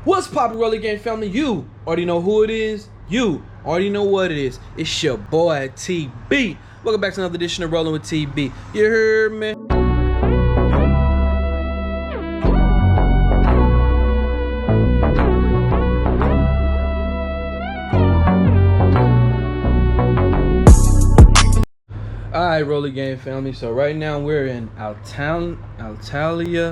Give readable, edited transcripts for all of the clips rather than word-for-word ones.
What's poppin', Rolly Gang family? You already know who it is. You already know what it is. It's your boy TB. Welcome back to another edition of Rolling with TB. You heard me? Alright, Rolly Gang family. So right now we're in Antalya.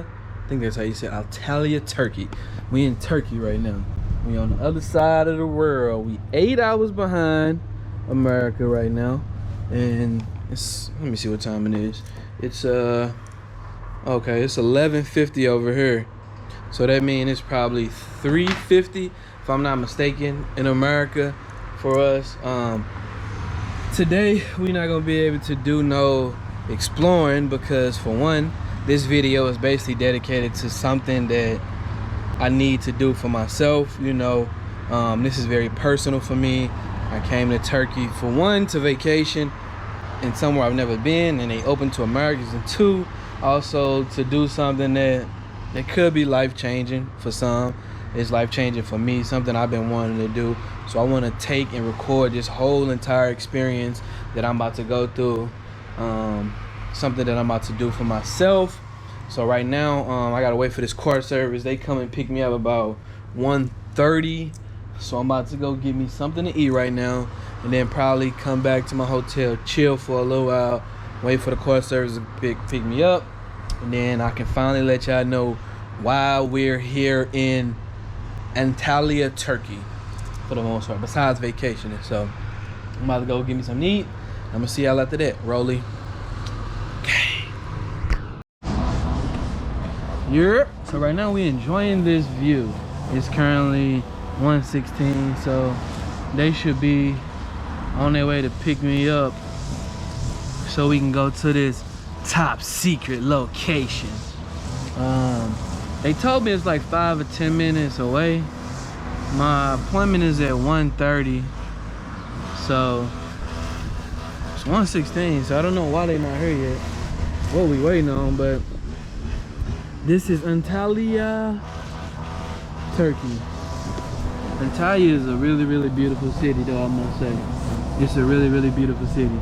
I think that's how you say it. Antalya, Turkey. We in Turkey right now. We on the other side of the world. We 8 hours behind America right now. And it's, let me see what time it is. It's okay, it's 11:50 over here. So that means it's probably 3:50 if I'm not mistaken in America for us. Today we're not gonna be able to do no exploring because, for one, this video is basically dedicated to something that I need to do for myself. You know, this is very personal for me. I came to Turkey for one, to vacation and somewhere I've never been, and they open to Americans, and two, also to do something that could be life-changing for some. It's life-changing for me, something I've been wanting to do. So I want to take and record this whole entire experience that I'm about to go through, something that I'm about to do for myself. So right now, I gotta wait for this car service. They come and pick me up about 1:30. So I'm about to go get me something to eat right now, and then probably come back to my hotel, chill for a little while, wait for the car service to pick me up, and then I can finally let y'all know why we're here in Antalya, Turkey, for the most part, besides vacationing. So I'm about to go get me something to eat. I'm gonna see y'all after that. Rolly. Okay. Yeah. So right now we enjoying this view. It's currently 1:16, so they should be on their way to pick me up so we can go to this top secret location. They told me it's like 5 or 10 minutes away. My appointment is at 1:30, so it's 1:16, so I don't know why they're not here yet, what we waiting on. But this is Antalya, Turkey. Antalya is a really beautiful city, though, I must say. It's a really beautiful city.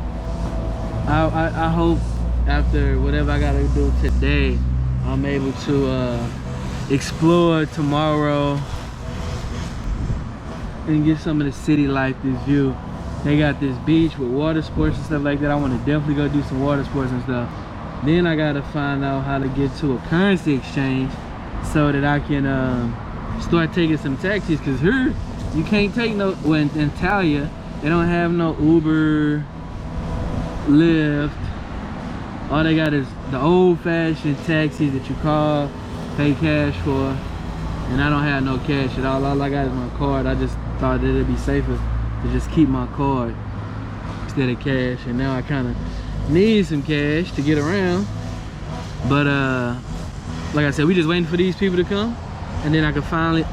I hope after whatever I gotta do today, I'm able to explore tomorrow and get some of the city life, this view. They got this beach with water sports and stuff like that. I want to definitely go do some water sports and stuff. Then I gotta find out how to get to a currency exchange so that I can start taking some taxis, because here you can't take no, well, in Antalya they don't have no Uber, Lyft. All they got is the old-fashioned taxis that you call, pay cash for, and I don't have no cash at all. All I got is my card. I just thought that it'd be safer to just keep my card instead of cash, and now I kind of need some cash to get around. But like I said, we just waiting for these people to come, and then I can finally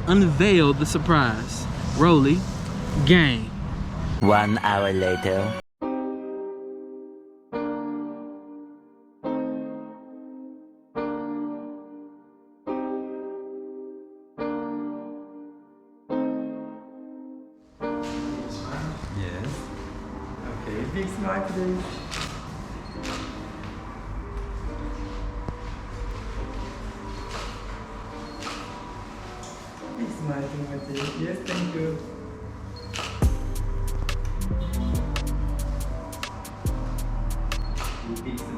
unveil the surprise. Rolly Gang. 1 hour later. Big smile today. Big smile today. Yes, thank you. Big smile.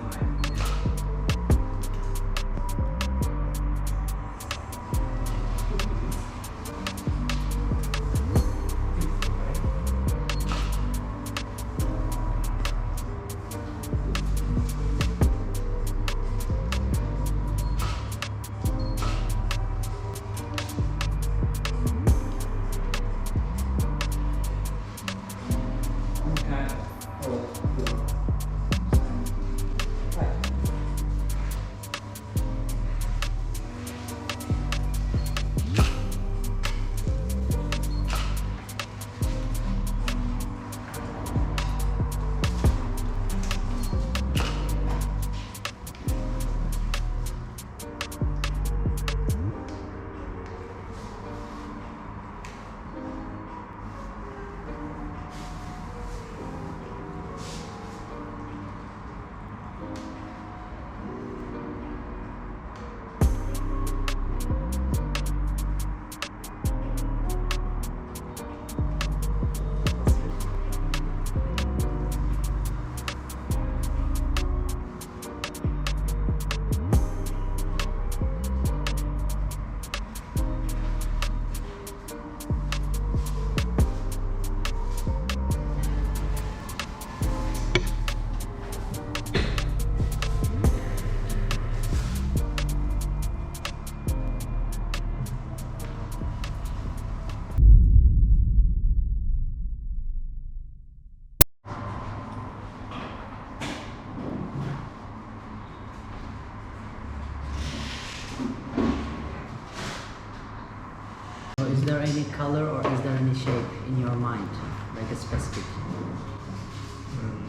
is there any color or is there any shape in your mind, like a specific?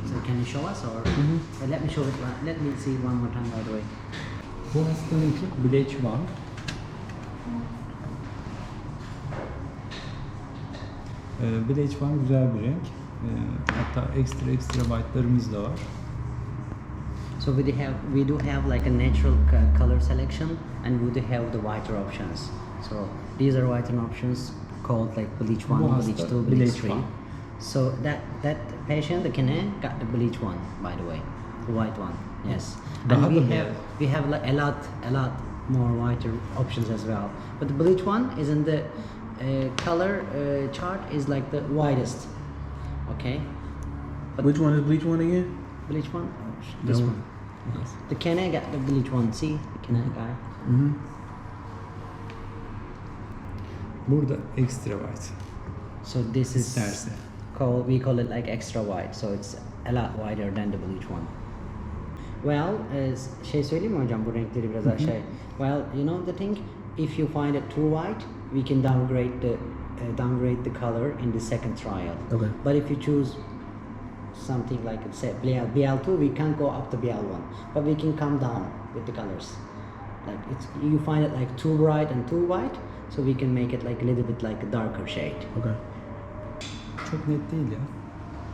So can you show us or let me show it? Let me see one more time by the way. Bu hastanınki bleach one. Bleach one güzel bir renk. Hatta ekstra white'larımız da var. So we do have like a natural color selection, and we do have the whiter options. So these are whiter options called like bleach one, Bu bleach hasta two, bleach bleach three. one. So that patient, the Kene, got the bleach one, by the way, the white one. Yes, Daha and da we have like a lot more whiter options as well. But the bleach one is in the color chart is like the widest. Okay. But Which one is bleach one again? bleach one, this No. one. Yes. The Kene got the bleach one. See the Kene guy. Burada extra white. So this is İsterse. we call it like extra wide, so it's a lot wider than the bleach one. Well, şey söyleyeyim mi hocam bu renkleri biraz aşağı? Well, you know the thing, if you find it too white, we can downgrade the color in the second trial. Okay. But if you choose something like say BL2, we can't go up to BL1, but we can come down with the colors. Like you find it like too bright and too white, so we can make it like a little bit like a darker shade. Okay. Çok net değil ya.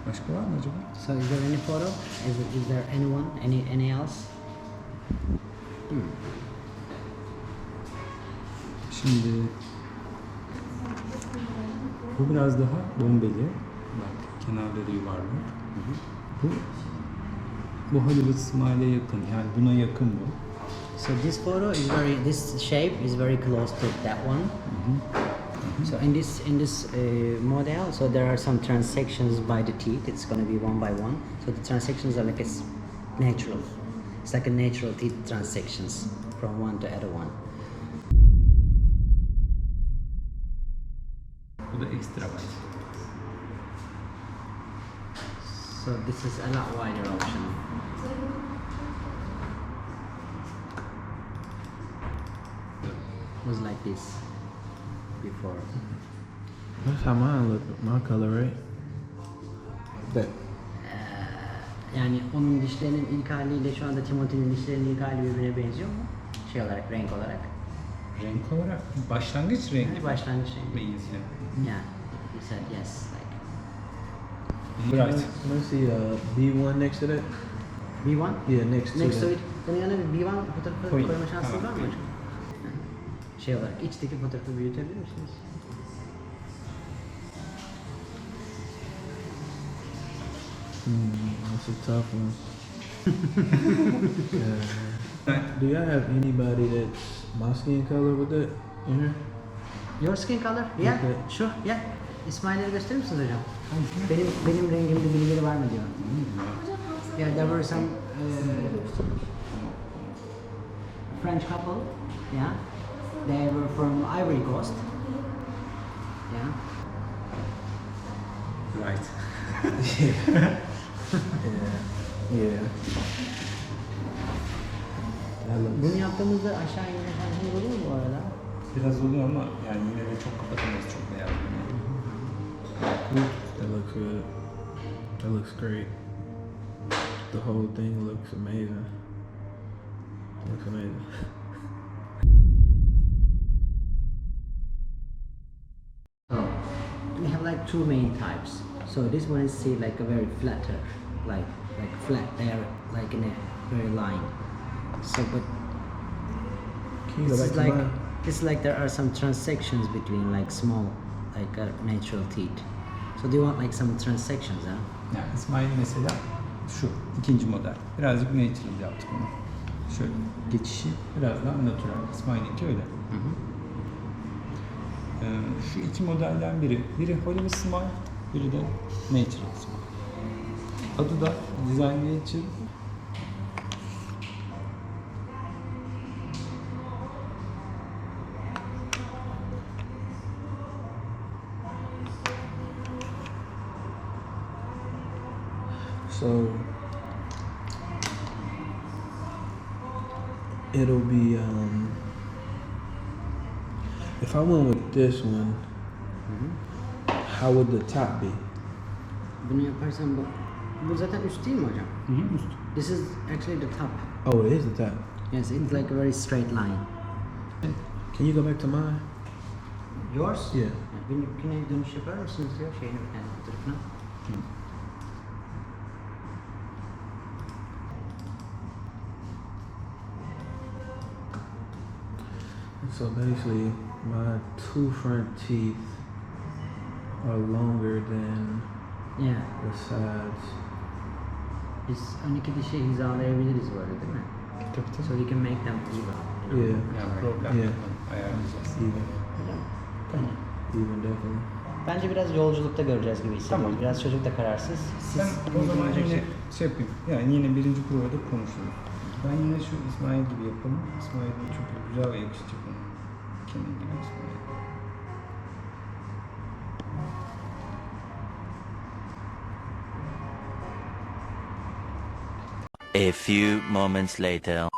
Başka var mı acaba? So is there any photo? Is there anyone? Any else? Şimdi bu biraz daha bombeli. Bak kenarları yuvarlak. Bu Hollywood Smile'e yakın. Yani buna yakın bu. So this shape is very close to that one. So in this model, so there are some transections by the teeth. It's going to be one by one. So the transections are like natural. It's like a natural teeth transections from one to other one. Bu da extra white. So this is a lot wider option. Was like this before. That's how mine look. My color, right? That. Yani onun dişlerinin ilk haliyle şu anda Timothy'nin dişlerinin ilk hali birbirine benziyor mu? Şey olarak, renk olarak. Renk olarak başlangıç rengi. Yani başlangıç rengi. Benziyor. Yeah, he said yes. Like Right. Can I see B1 next to that? B1? Yeah, next to Next to that. it. Bunun yanına bir B1 fotoğrafı Koyayım. koyma şansınız Tamam, var mı hocam? Şey olarak, içteki fotoğrafı büyütebilir misiniz? That's a tough one. Do y'all have anybody that's my skin color with that in here? Your skin color? Yeah, Okay. sure, yeah. İsmail'leri gösterir misiniz hocam? Benim rengimde birileri var mı diyor. Yeah, there were some French couple, yeah. They were from Ivory Coast. Yeah. Right. Yeah. That looks. Bunu yaptığımızda aşağı inme şansımız olur mu bu arada? Biraz oluyor ama yani yine de çok kapatamayız, çok beyaz. That looks good. That looks great. The whole thing looks amazing. Looks amazing. So we have like two main types. So this one is see like a very flatter, like flat there, like in a very line. So but Can you go this back is to like mine? it's like there are some transections between like small, like natural teeth. So do you want like some transections, huh? Yani İsmail mesela şu ikinci model. Birazcık natural yaptık onu. Şöyle geçişi biraz daha natural. İsmail'inki öyle. Şu iki modelden biri Hollywood Smile, biri de Natural Smile. Adı da Design Nature. So it'll be If I went with this one, how would the top be? Bunu yaparsan bu zaten üst değil mi hocam? Üst. This is actually the top. Oh, it is the top. Yes, it's like a very straight line. Can you go back to mine? Yours? Yeah. Benimkine dönüş yapar mısınız diyor şeyini kendi fotoğrafına. So basically, my two front teeth are longer than Yeah. the sides. Biz ön iki dişi hizalayabiliriz böyle değil mi? Tabii So you can make them even. Yeah. Yani problem Yeah. yok. Ayarlayacağız. Even. Tamam. Even definitely. Bence biraz yolculukta göreceğiz gibi hissediyorum. Tamam. Biraz çocuk da kararsız. Siz Ben o zaman yine şey yapayım. Yani yine birinci provada konuşalım. Ben yine şu İsmail gibi yapalım. İsmail'in çok güzel ve yakışacak ona. Kendi gibi İsmail. A few moments later.